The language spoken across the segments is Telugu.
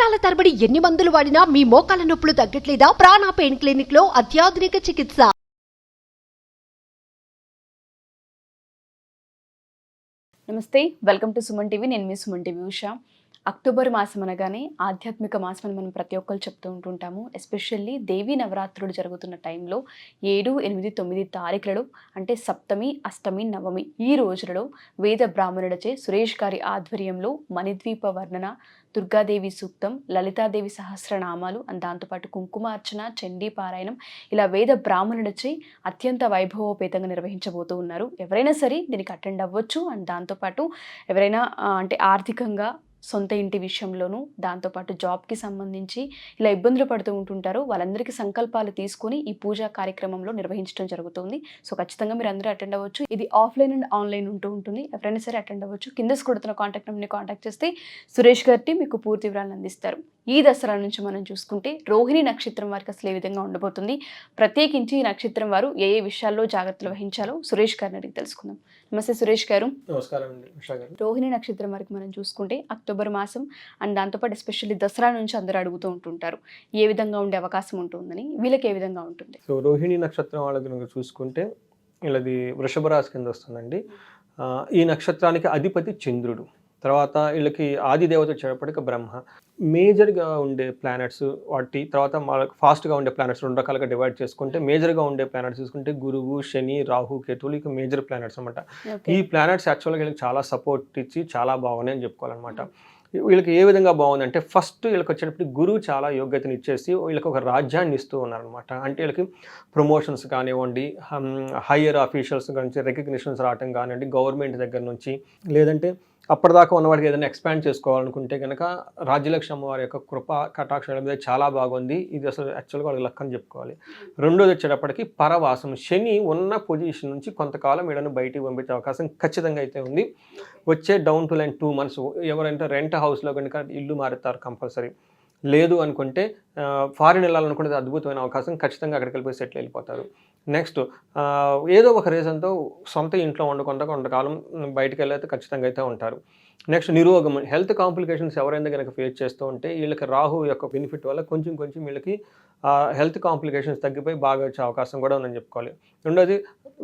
సంవత్సరాల తరబడి ఎన్ని మందులు వాడినా మీ మోకాల నొప్పులు తగ్గట్లేదా? ప్రాణ పెయిన్ క్లినిక్ లో అత్యాధునిక చికిత్స. నమస్తే, వెల్కమ్ టు సుమన్ టీవీ. నేను మీ సుమన్ టీవీ ఉషా. అక్టోబర్ మాసం అనగానే ఆధ్యాత్మిక మాసం అని మనం ప్రతి ఒక్కరు చెప్తూ ఉంటుంటాము. ఎస్పెషల్లీ దేవీ నవరాత్రులు జరుగుతున్న టైంలో 7, 8, 9 తారీఖులలో అంటే సప్తమి, అష్టమి, నవమి ఈ రోజులలో వేద బ్రాహ్మణులచే సురేష్ గారి ఆధ్వర్యంలో మణిద్వీప వర్ణన, దుర్గాదేవి సూక్తం, లలితాదేవి సహస్రనామాలు, దాంతోపాటు కుంకుమార్చన, చండీ పారాయణం ఇలా వేద బ్రాహ్మణులచే అత్యంత వైభవోపేతంగా నిర్వహించబోతూ ఉన్నారు. ఎవరైనా సరే దీనికి అటెండ్ అవ్వచ్చు. అండ్ దాంతోపాటు ఎవరైనా అంటే ఆర్థికంగా సొంత ఇంటి విషయంలోనూ, దాంతోపాటు జాబ్కి సంబంధించి ఇలా ఇబ్బందులు పడుతూ ఉంటుంటారు, వాళ్ళందరికీ సంకల్పాలు తీసుకొని ఈ పూజా కార్యక్రమంలో నిర్వహించడం జరుగుతుంది. సో ఖచ్చితంగా మీరు అందరూ అటెండ్ అవ్వచ్చు. ఇది ఆఫ్లైన్ అండ్ ఆన్లైన్ ఉంటూ ఉంటుంది. ఎవరైనా సరే అటెండ్ అవ్వచ్చు. కింద కొడుతున్న కాంటాక్ట్ నెంబర్ని కాంటాక్ట్ చేస్తే సురేష్ గారి మీకు పూర్తి వివరాలను అందిస్తారు. ఈ దసరా నుంచి మనం చూసుకుంటే రోహిణి నక్షత్రం వారికి అసలు ఏ విధంగా ఉండబోతుంది, ప్రత్యేకించి ఈ నక్షత్రం వారు ఏ ఏ విషయాల్లో జాగ్రత్తలు వహించాలో సురేష్ గారిని అడిగి తెలుసుకుందాం. నమస్తే సురేష్ గారు. నమస్కారం అండి ఉషా గారు. రోహిణి నక్షత్రం వారికి మనం చూసుకుంటే అక్టోబర్ మాసం అండ్ దాంతోపాటు ఎస్పెషల్లీ దసరా నుంచి అందరూ అడుగుతూ ఉంటుంటారు ఏ విధంగా ఉండే అవకాశం ఉంటుందని. వీళ్ళకి ఏ విధంగా ఉంటుంది? సో రోహిణి నక్షత్రం వాళ్ళ కనుక చూసుకుంటే వీళ్ళది వృషభ రాశి కింద వస్తుందండి. ఈ నక్షత్రానికి అధిపతి చంద్రుడు. తర్వాత వీళ్ళకి ఆది దేవత వచ్చేటప్పటికి బ్రహ్మ. మేజర్గా ఉండే ప్లానెట్స్ వాటి తర్వాత వాళ్ళకి ఫాస్ట్గా ఉండే ప్లానెట్స్ రెండు రకాలుగా డివైడ్ చేసుకుంటే మేజర్గా ఉండే ప్లానెట్స్ చూసుకుంటే గురువు, శని, రాహు, కేతువులు ఇక మేజర్ ప్లానెట్స్ అనమాట. ఈ ప్లానెట్స్ యాక్చువల్గా వీళ్ళకి చాలా సపోర్ట్ ఇచ్చి చాలా బాగున్నాయి అని చెప్పుకోవాలన్నమాట. వీళ్ళకి ఏ విధంగా బాగుందంటే ఫస్ట్ వీళ్ళకి వచ్చేటప్పుడు గురువు చాలా యోగ్యతను ఇచ్చేసి వీళ్ళకి ఒక రాజ్యాన్ని ఇస్తూ ఉన్నారనమాట. అంటే వీళ్ళకి ప్రమోషన్స్ కానివ్వండి, హయ్యర్ అఫీషియల్స్ నుంచి రికగ్నిషన్స్ రావటం కానివ్వండి, గవర్నమెంట్ దగ్గర నుంచి, లేదంటే అప్పటిదాకా ఉన్నవాడికి ఏదైనా ఎక్స్పాండ్ చేసుకోవాలనుకుంటే కనుక రాజ్యలక్ష్మి అమ్మవారి యొక్క కృప కటాక్షాల మీద చాలా బాగుంది. ఇది అసలు యాక్చువల్గా వాళ్ళకి లక్ అని చెప్పుకోవాలి. రెండోది వచ్చేటప్పటికి పరవాసం. శని ఉన్న పొజిషన్ నుంచి కొంతకాలం వీళ్ళని బయటికి పంపించే అవకాశం ఖచ్చితంగా అయితే ఉంది. వచ్చే డౌన్ టు లైన్ 2 months ఎవరైతే రెంట్ హౌస్లో కనుక ఇల్లు మారుతారు కంపల్సరీ. లేదు అనుకుంటే ఫారిన్ వెళ్ళాలనుకుంటే అద్భుతమైన అవకాశం, ఖచ్చితంగా అక్కడికి వెళ్ళిపోయి సెటిల్ అయిపోతారు. నెక్స్ట్ ఏదో ఒక రీజన్తో సొంత ఇంట్లో కొంతకాలం బయటకు వెళ్ళైతే ఖచ్చితంగా అయితే ఉంటారు. నెక్స్ట్ నిరోగం, హెల్త్ కాంప్లికేషన్స్ ఎవరైనా కనుక ఫేస్ చేస్తూ ఉంటే వీళ్ళకి రాహు యొక్క బెనిఫిట్ వల్ల కొంచెం వీళ్ళకి హెల్త్ కాంప్లికేషన్స్ తగ్గిపోయి బాగా వచ్చే అవకాశం కూడా ఉందని చెప్పుకోవాలి. రెండోది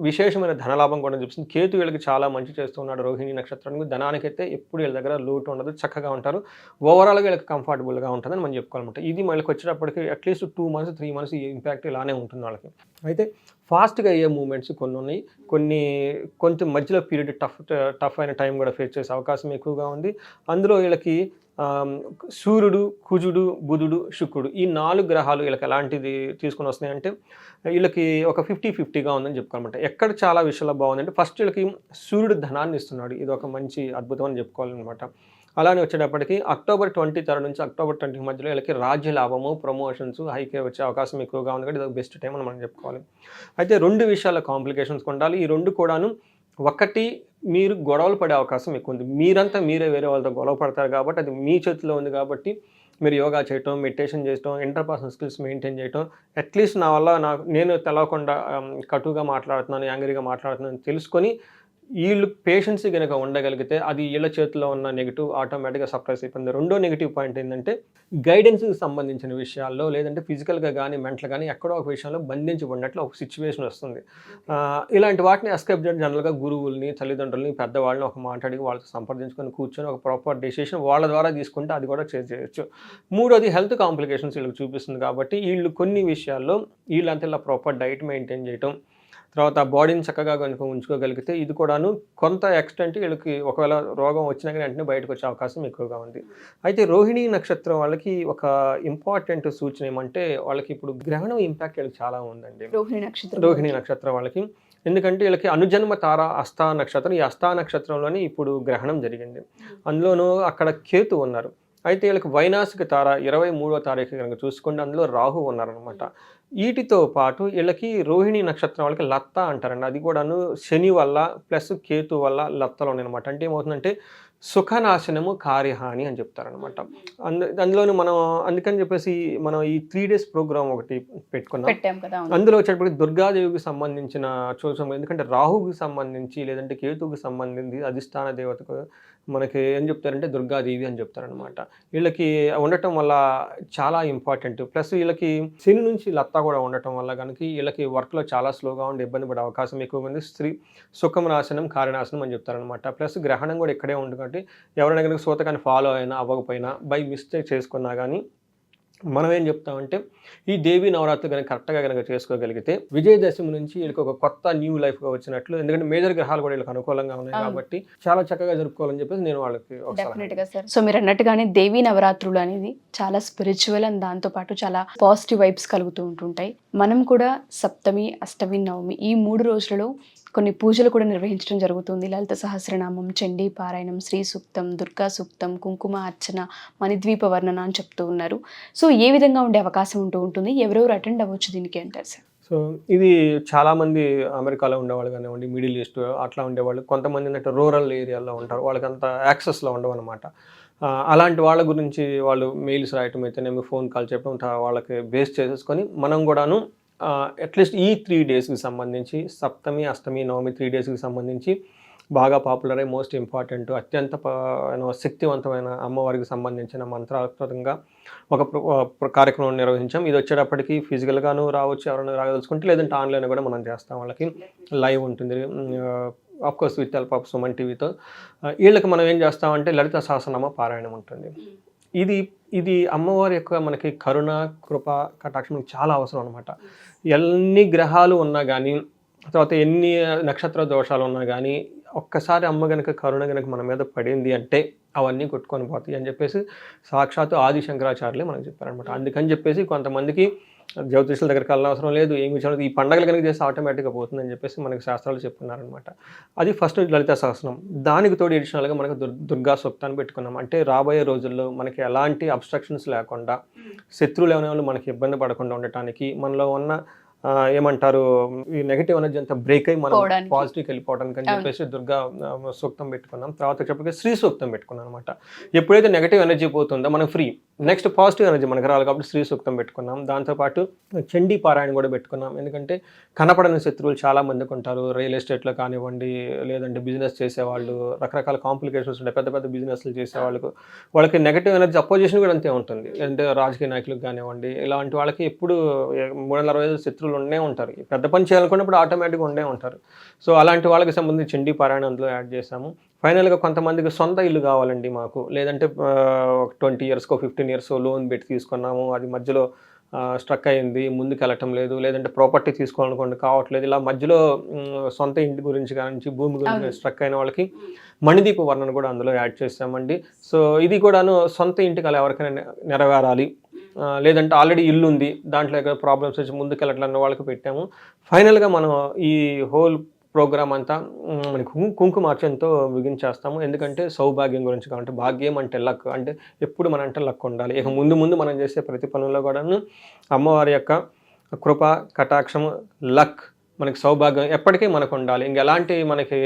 విశేషమైన ధనలాభం కూడా చూపిస్తుంది. కేతు వీళ్ళకి చాలా మంచి చేస్తూ ఉన్నాడు. రోహిణి నక్షత్రానికి ధనానికైతే ఎప్పుడు వీళ్ళ దగ్గర లోటు ఉండదు, చక్కగా ఉంటారు. ఓవరాల్గా వీళ్ళకి కంఫర్టబుల్గా ఉంటుందని మనం చెప్పుకోవాలన్నమాట. ఇది వాళ్ళకి వచ్చేటప్పటికి అట్లీస్ట్ 2 months 3 months ఈ ఇంపాక్ట్ ఇలానే ఉంటుంది వాళ్ళకి. అయితే ఫాస్ట్గా అయ్యే మూమెంట్స్ కొన్ని ఉన్నాయి, కొంచెం మధ్యలో పీరియడ్ టఫ్ అయిన టైం కూడా ఫేస్ చేసే అవకాశం ఎక్కువగా ఉంది. అందులో వీళ్ళకి సూర్యుడు, కుజుడు, బుధుడు, శుక్రుడు ఈ 4 గ్రహాలు వీళ్ళకి ఎలాంటిది తీసుకొని వస్తున్నాయంటే వీళ్ళకి ఒక 50-50గా ఉందని చెప్పుకోవాలన్నమాట. ఎక్కడ చాలా విషయాల్లో బాగుందంటే ఫస్ట్ వీళ్ళకి సూర్యుడు ధనాన్ని ఇస్తున్నాడు. ఇది ఒక మంచి అద్భుతం అని చెప్పుకోవాలన్నమాట. అలానే వచ్చేటప్పటికి అక్టోబర్ 23 నుంచి అక్టోబర్ 20 మధ్యలో వీళ్ళకి రాజ్య లాభము, ప్రమోషన్స్, హైకే వచ్చే అవకాశం ఎక్కువగా ఉంది. కాబట్టి ఇది బెస్ట్ టైం అని మనం చెప్పుకోవాలి. అయితే 2 విషయాల కాంప్లికేషన్స్ ఉండాలి. ఈ 2 కూడాను, ఒకటి మీరు గొడవలు పడే అవకాశం ఎక్కువ ఉంది. మీరే వేరే వాళ్ళతో గొడవ పడతారు కాబట్టి అది మీ చేతిలో ఉంది. కాబట్టి మీరు యోగా చేయటం, మెడిటేషన్ చేయటం, ఇంటర్పర్సనల్ స్కిల్స్ మెయింటైన్ చేయటం, అట్లీస్ట్ నా వల్ల నేను తెలవకుండా కటుగా మాట్లాడుతున్నాను, యాంగ్రీగా మాట్లాడుతున్నాను తెలుసుకొని వీళ్ళు పేషెన్స్ కనుక ఉండగలిగితే అది వీళ్ళ చేతిలో ఉన్న నెగిటివ్ ఆటోమేటిక్గా సప్రెస్ అయిపోయింది. రెండో నెగిటివ్ పాయింట్ ఏంటంటే గైడెన్స్కి సంబంధించిన విషయాల్లో, లేదంటే ఫిజికల్గా కానీ మెంటల్ కానీ ఎక్కడో ఒక విషయంలో బంధించబడినట్లు ఒక సిచ్యువేషన్ వస్తుంది. ఇలాంటి వాటిని ఎస్కేప్ చేయడం జనరల్గా గురువుల్ని, తల్లిదండ్రులని, పెద్దవాళ్ళని ఒక మాట్లాడి వాళ్ళతో సంప్రదించుకొని కూర్చొని ఒక ప్రాపర్ డెసిషన్ వాళ్ళ ద్వారా తీసుకుంటే అది కూడా చేయొచ్చు. మూడోది హెల్త్ కాంప్లికేషన్స్ వీళ్ళకి చూపిస్తుంది. కాబట్టి వీళ్ళు కొన్ని విషయాల్లో వీళ్ళంతా ఇలా ప్రాపర్ డైట్ మెయింటైన్ చేయటం, తర్వాత బాడీని చక్కగా కనుక ఉంచుకోగలిగితే ఇది కూడాను కొంత ఎక్స్టెంట్ వీళ్ళకి ఒకవేళ రోగం వచ్చినా కానీ వెంటనే బయటకు వచ్చే అవకాశం ఎక్కువగా ఉంది. అయితే రోహిణి నక్షత్రం వాళ్ళకి ఒక ఇంపార్టెంట్ సూచన ఏమంటే వాళ్ళకి ఇప్పుడు గ్రహణం ఇంపాక్ట్ వీళ్ళకి చాలా ఉందండి. రోహిణి నక్షత్రం వాళ్ళకి ఎందుకంటే వీళ్ళకి అనుజన్మ తార హస్త నక్షత్రం. ఈ హస్త నక్షత్రంలోని ఇప్పుడు గ్రహణం జరిగింది. అందులోనూ అక్కడ కేతు ఉన్నారు. అయితే వీళ్ళకి వైనాసిక తార 23వ తారీఖు కనుక చూసుకుంటే అందులో రాహు ఉన్నారనమాట. వీటితో పాటు వీళ్ళకి రోహిణి నక్షత్రం వాళ్ళకి లత్త అంటారండి. అది కూడాను శని వల్ల ప్లస్ కేతు వల్ల లత్తలు ఉన్నాయన్నమాట. అంటే ఏమవుతుందంటే సుఖనాశనము, కార్యహాని అని చెప్తారనమాట. అందులోని మనం అందుకని చెప్పేసి మనం ఈ 3 days ప్రోగ్రామ్ ఒకటి పెట్టుకున్నాం. అందులో వచ్చేటప్పటికి దుర్గాదేవికి సంబంధించిన చూసాము. ఎందుకంటే రాహుకి సంబంధించి లేదంటే కేతువుకి సంబంధించి అధిష్టాన దేవతకు మనకి ఏం చెప్తారంటే దుర్గాదేవి అని చెప్తారనమాట. వీళ్ళకి ఉండటం వల్ల చాలా ఇంపార్టెంట్. ప్లస్ వీళ్ళకి శని నుంచి లత్తా కూడా ఉండటం వల్ల కనుక వీళ్ళకి వర్క్లో చాలా స్లోగా ఉండి ఇబ్బంది పడే అవకాశం ఎక్కువ ఉంది. స్త్రీ సుఖం నాశనం కార్యనాశనం అని చెప్తారనమాట. ప్లస్ గ్రహణం కూడా ఇక్కడే ఉంది కాబట్టి ఎవరైనా కనుక సూతకాన్ని ఫాలో అయినా అవ్వకపోయినా బై మిస్టేక్ చేసుకున్నా కానీ మనం ఏం చెప్తామంటే ఈ దేవీ నవరాత్రులు కనుక కరెక్ట్గా కనుక చేసుకోగలిగితే విజయదశమి నుంచి వీళ్ళకి ఒక కొత్త న్యూ లైఫ్గా వచ్చినట్లు. ఎందుకంటే మేజర్ గ్రహాలు కూడా వీళ్ళకి అనుకూలంగా ఉన్నాయి కాబట్టి చాలా చక్కగా జరుపుకోవాలని చెప్పేసి నేను వాళ్ళకి డెఫినెట్గా సార్. సో మీరు అన్నట్టుగానే దేవీ నవరాత్రులు అనేది చాలా స్పిరిచువల్ అండ్ దాంతోపాటు చాలా పాజిటివ్ వైబ్స్ కలుగుతూ ఉంటుంటాయి. మనం కూడా సప్తమి, అష్టమి, నవమి ఈ 3 రోజులలో కొన్ని పూజలు కూడా నిర్వహించడం జరుగుతుంది. లలిత సహస్రనామం, చండీ పారాయణం, శ్రీ సూక్తం, దుర్గా సూక్తం, కుంకుమ అర్చన, మణిద్వీప వర్ణన అని చెప్తూ ఉన్నారు. సో ఏ విధంగా ఉండే అవకాశం ఉంటుంది, ఎవరెవరు అటెండ్ అవ్వచ్చు దీనికి అంటారు సార్? సో ఇది చాలామంది అమెరికాలో ఉండేవాళ్ళు కానివ్వండి, మిడిల్ ఈస్ట్ అట్లా ఉండేవాళ్ళు, కొంతమంది అంటే రూరల్ ఏరియాలో ఉంటారు, వాళ్ళకి అంత యాక్సెస్లో ఉండవు అనమాట. అలాంటి వాళ్ళ గురించి వాళ్ళు మెయిల్స్ రాయటం అయితేనేమి, ఫోన్ కాల్ చెప్పడం, వాళ్ళకి బేస్ చేసేసుకొని మనం కూడాను అట్లీస్ట్ ఈ 3 డేస్కి సంబంధించి సప్తమి, అష్టమి, నవమి 3 డేస్కి సంబంధించి బాగా పాపులర్ అయ్యి మోస్ట్ ఇంపార్టెంట్ అత్యంత శక్తివంతమైన అమ్మవారికి సంబంధించిన మంత్రాత్మకంగా ఒక కార్యక్రమం నిర్వహించాం. ఇది వచ్చేటప్పటికి ఫిజికల్గాను రావచ్చు, ఎవరైనా రాగదలుచుకుంటే, లేదంటే ఆన్లైన్ కూడా మనం చేస్తాం. వాళ్ళకి లైవ్ ఉంటుంది of course with help of Suman టీవీతో. వీళ్ళకి మనం ఏం చేస్తామంటే లలిత సహస్రనామ పారాయణం ఉంటుంది. ఇది అమ్మవారి యొక్క మనకి కరుణ, కృప, కటాక్షం చాలా అవసరం అనమాట. ఎన్ని గ్రహాలు ఉన్నా కానీ, తర్వాత ఎన్ని నక్షత్ర దోషాలు ఉన్నా కానీ, ఒక్కసారి అమ్మ గనక కరుణ గనక మన మీద పడింది అంటే అవన్నీ కొట్టుకొని పోతాయి అని చెప్పేసి సాక్షాత్తు ఆది శంకరాచార్యులే మనకు చెప్పారనమాట. అందుకని చెప్పేసి కొంతమందికి జ్యోతిషుల దగ్గరికి వెళ్ళిన అవసరం లేదు, ఏం విషయం ఈ పండగలు కనుక చేస్తే ఆటోమేటిక్గా పోతుందని చెప్పేసి మనకి శాస్త్రాలు చెప్పుకున్నారనమాట. అది ఫస్ట్ లలిత సహస్రం. దానికి తోడు ఎడిషనల్గా మనకు దుర్గా సూక్తాన్ని పెట్టుకున్నాం. అంటే రాబోయే రోజుల్లో మనకి ఎలాంటి అబ్స్ట్రక్షన్స్ లేకుండా, శత్రువులు ఏమైనా మనకి ఇబ్బంది పడకుండా ఉండటానికి, మనలో ఉన్న ఏమంటారు ఈ నెగిటివ్ ఎనర్జీ అంతా బ్రేక్ అయ్యి మనం పాజిటివ్కి వెళ్ళిపోవడానికి అని చెప్పేసి దుర్గా సూక్తం పెట్టుకున్నాం. తర్వాత చెప్పగా శ్రీ సూక్తం పెట్టుకున్నాం అనమాట. ఎప్పుడైతే నెగిటివ్ ఎనర్జీ పోతుందో మనం ఫ్రీ, నెక్స్ట్ పాజిటివ్ ఎనర్జీ మనకు రావాలి కాబట్టి శ్రీ సూక్తం పెట్టుకున్నాం. దాంతోపాటు చండీ పారాయణ కూడా పెట్టుకున్నాం. ఎందుకంటే కనపడని శత్రువులు చాలా మందికి ఉంటారు. రియల్ ఎస్టేట్లో కానివ్వండి, లేదంటే బిజినెస్ చేసేవాళ్ళు, రకరకాల కాంప్లికేషన్స్ ఉంటాయి. పెద్ద పెద్ద బిజినెస్లు చేసేవాళ్ళకు వాళ్ళకి నెగిటివ్ ఎనర్జీ అపోజిషన్ కూడా అంతే ఉంటుంది. అంటే రాజకీయ నాయకులకు కానివ్వండి, ఇలాంటి వాళ్ళకి ఎప్పుడు 365 శత్రువులు ఉండే ఉంటారు. పెద్ద పని చేయాలనుకున్నప్పుడు ఆటోమేటిక్గా ఉండే ఉంటారు. సో అలాంటి వాళ్ళకి సంబంధించి చండీ పారాయణ అందులో యాడ్ చేసాము. ఫైనల్గా కొంతమందికి సొంత ఇల్లు కావాలండి మాకు, లేదంటే 20 years 15 years లోన్ పెట్టి తీసుకున్నాము, అది మధ్యలో స్ట్రక్ అయ్యింది, ముందుకు వెళ్ళటం లేదు, లేదంటే ప్రాపర్టీ తీసుకోవాలనుకోండి కావట్లేదు, ఇలా మధ్యలో సొంత ఇంటి గురించి కానీ భూమి గురించి స్ట్రక్ అయిన వాళ్ళకి మణిదీప వర్ణన కూడా అందులో యాడ్ చేసామండి. సో ఇది కూడాను సొంత ఇంటికి అలా ఎవరికైనా నెరవేరాలి, లేదంటే ఆల్రెడీ ఇల్లు ఉంది దాంట్లో ఎక్కడ ప్రాబ్లమ్స్ వచ్చి ముందుకు వెళ్ళట్లన్న వాళ్ళకి పెట్టాము. ఫైనల్గా మనం ఈ హోల్ ప్రోగ్రామ్ అంతా మనకి కుంకుమార్చనతో ముగించేస్తాము. ఎందుకంటే సౌభాగ్యం గురించి కాబట్టి, భాగ్యం అంటే లక్, అంటే ఎప్పుడు మన అంటే లక్ ఉండాలి. ఇక ముందు మనం చేసే ప్రతి పనుల్లో కూడాను అమ్మవారి యొక్క కృప, కటాక్షము, లక్, మనకి సౌభాగ్యం ఎప్పటికీ మనకు ఉండాలి. ఇంకెలాంటి మనకి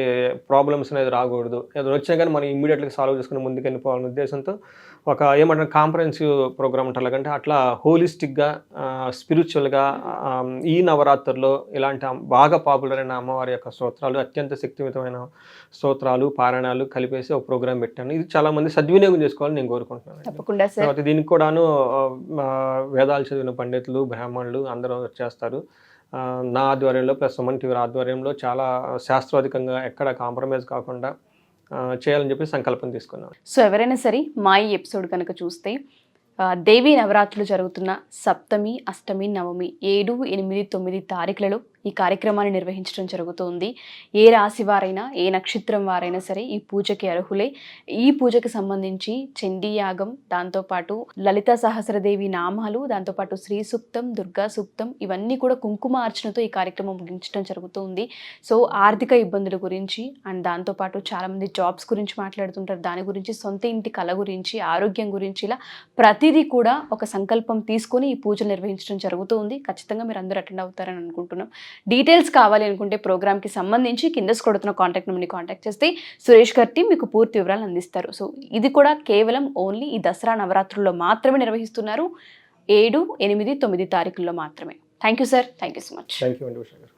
ప్రాబ్లమ్స్ అనేది రాకూడదు. ఏదైనా వచ్చినా కానీ మనం ఇమ్మీడియట్గా సాల్వ్ చేసుకుని ముందుకు వెళ్ళిపోవాలనే ఉద్దేశంతో ఒక ఏమంటారు కాంప్రహెన్సివ్ ప్రోగ్రామ్ ఉంటుంది. అలాగంటే అట్లా హోలిస్టిక్గా, స్పిరిచువల్గా ఈ నవరాత్రుల్లో ఇలాంటి బాగా పాపులర్ అయిన అమ్మవారి యొక్క స్తోత్రాలు, అత్యంత శక్తివంతమైన స్తోత్రాలు, పారాయణాలు కలిపేసి ఒక ప్రోగ్రామ్ పెట్టాను. ఇది చాలామంది సద్వినియోగం చేసుకోవాలని నేను కోరుకుంటున్నాను. తప్పకుండా సార్. తర్వాత దీనికి కూడాను వేదాలు చదివిన పండితులు, బ్రాహ్మణులు అందరూ వచ్చేస్తారు. నా ఆధ్వర్యంలో ప్లస్ సుమన్ టీవీ ఆధ్వర్యంలో చాలా శాస్త్రోధికంగా ఎక్కడ కాంప్రమైజ్ కాకుండా చేయాలని చెప్పి సంకల్పం తీసుకున్నాను. సో ఎవరైనా సరే మా ఈ ఎపిసోడ్ కనుక చూస్తే దేవీ నవరాత్రులు జరుగుతున్న సప్తమి, అష్టమి, నవమి 7, 8, 9 తారీఖులలో ఈ కార్యక్రమాన్ని నిర్వహించడం జరుగుతుంది. ఏ రాశి వారైనా, ఏ నక్షత్రం వారైనా సరే ఈ పూజకి అర్హులే. ఈ పూజకి సంబంధించి చండీ యాగం, దాంతోపాటు లలిత సహస్రదేవి నామాలు, దాంతోపాటు శ్రీ సూక్తం, దుర్గా సూక్తం, ఇవన్నీ కూడా కుంకుమ అర్చనతో ఈ కార్యక్రమం ముగించడం జరుగుతుంది. సో ఆర్థిక ఇబ్బందుల గురించి అండ్ దాంతోపాటు చాలామంది జాబ్స్ గురించి మాట్లాడుతుంటారు, దాని గురించి, సొంత ఇంటి కళ గురించి, ఆరోగ్యం గురించి, ఇలా ప్రతిదీ కూడా ఒక సంకల్పం తీసుకొని ఈ పూజలు నిర్వహించడం జరుగుతుంది. ఖచ్చితంగా మీరు అందరూ అటెండ్ అవుతారని అనుకుంటున్నాం. డీటెయిల్స్ కావాలి అనుకుంటే ప్రోగ్రామ్కి సంబంధించి కింద కొడుతున్న కాంటాక్ట్ నెంబర్ని కాంటాక్ట్ చేస్తే సురేష్ గారి మీకు పూర్తి వివరాలు అందిస్తారు. సో ఇది కూడా కేవలం ఓన్లీ ఈ దసరా నవరాత్రుల్లో మాత్రమే నిర్వహిస్తున్నారు. 7, 8, 9 తారీఖుల్లో మాత్రమే. Thank you sir. Thank you so much. Thank you అండి.